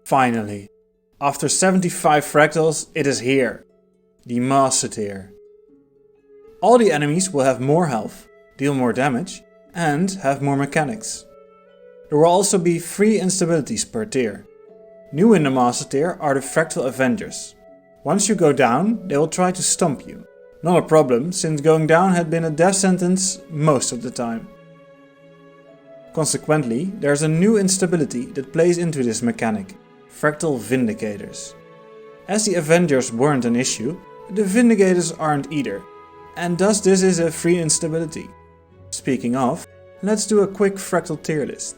Finally, after 75 fractals, it is here. The Master Tier. All the enemies will have more health, deal more damage, and have more mechanics. There will also be 3 instabilities per tier. New in the Master Tier are the Fractal Avengers. Once you go down, they will try to stomp you. Not a problem, since going down had been a death sentence most of the time. Consequently, there's a new instability that plays into this mechanic, Fractal Vindicators. As the Avengers weren't an issue, the Vindicators aren't either, and thus this is a free instability. Speaking of, let's do a quick Fractal tier list.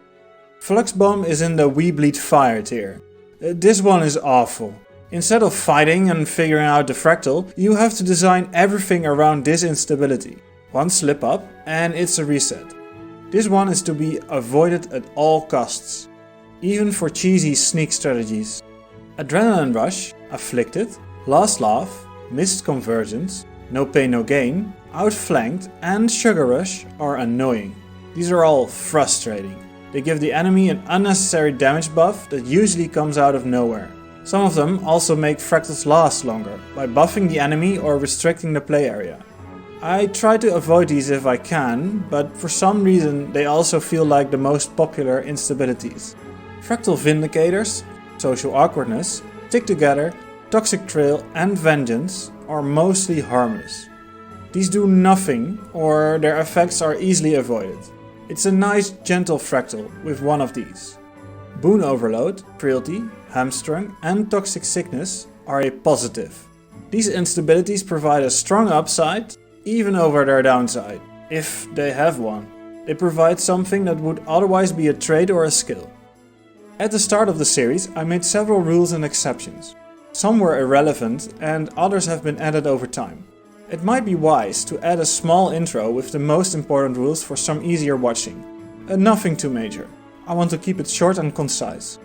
Flux Bomb is in the We Bleed Fire tier. This one is awful. Instead of fighting and figuring out the fractal, you have to design everything around this instability. One slip up and it's a reset. This one is to be avoided at all costs, even for cheesy sneak strategies. Adrenaline Rush, Afflicted, Last Laugh, Missed Convergence, No Pain No Gain, Outflanked and Sugar Rush are annoying. These are all frustrating. They give the enemy an unnecessary damage buff that usually comes out of nowhere. Some of them also make fractals last longer by buffing the enemy or restricting the play area. I try to avoid these if I can, but for some reason they also feel like the most popular instabilities. Fractal Vindicators, Social Awkwardness, Stick Together, Toxic Trail and Vengeance are mostly harmless. These do nothing or their effects are easily avoided. It's a nice gentle fractal with one of these. Boon Overload, Frailty, Hamstrung and Toxic Sickness are a positive. These instabilities provide a strong upside, even over their downside, if they have one. They provide something that would otherwise be a trait or a skill. At the start of the series I made several rules and exceptions. Some were irrelevant and others have been added over time. It might be wise to add a small intro with the most important rules for some easier watching. Nothing too major. I want to keep it short and concise.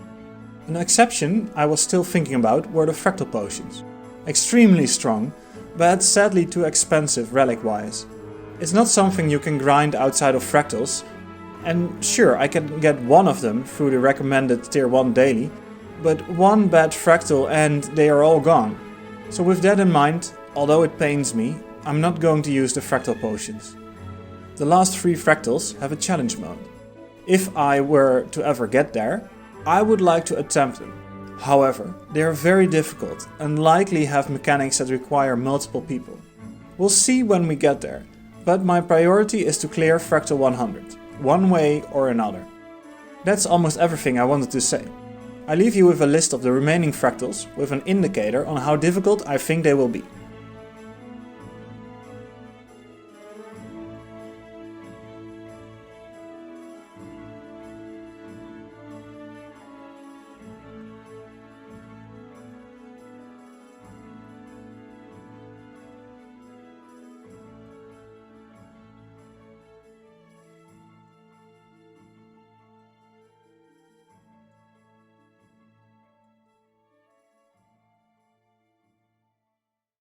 An exception I was still thinking about were the Fractal Potions. Extremely strong, but sadly too expensive relic-wise. It's not something you can grind outside of Fractals, and sure I can get one of them through the recommended tier 1 daily, but one bad Fractal and they are all gone. So with that in mind, although it pains me, I'm not going to use the Fractal Potions. The last 3 Fractals have a challenge mode. If I were to ever get there, I would like to attempt them. However, they are very difficult and likely have mechanics that require multiple people. We'll see when we get there, but my priority is to clear Fractal 100, one way or another. That's almost everything I wanted to say. I leave you with a list of the remaining Fractals with an indicator on how difficult I think they will be.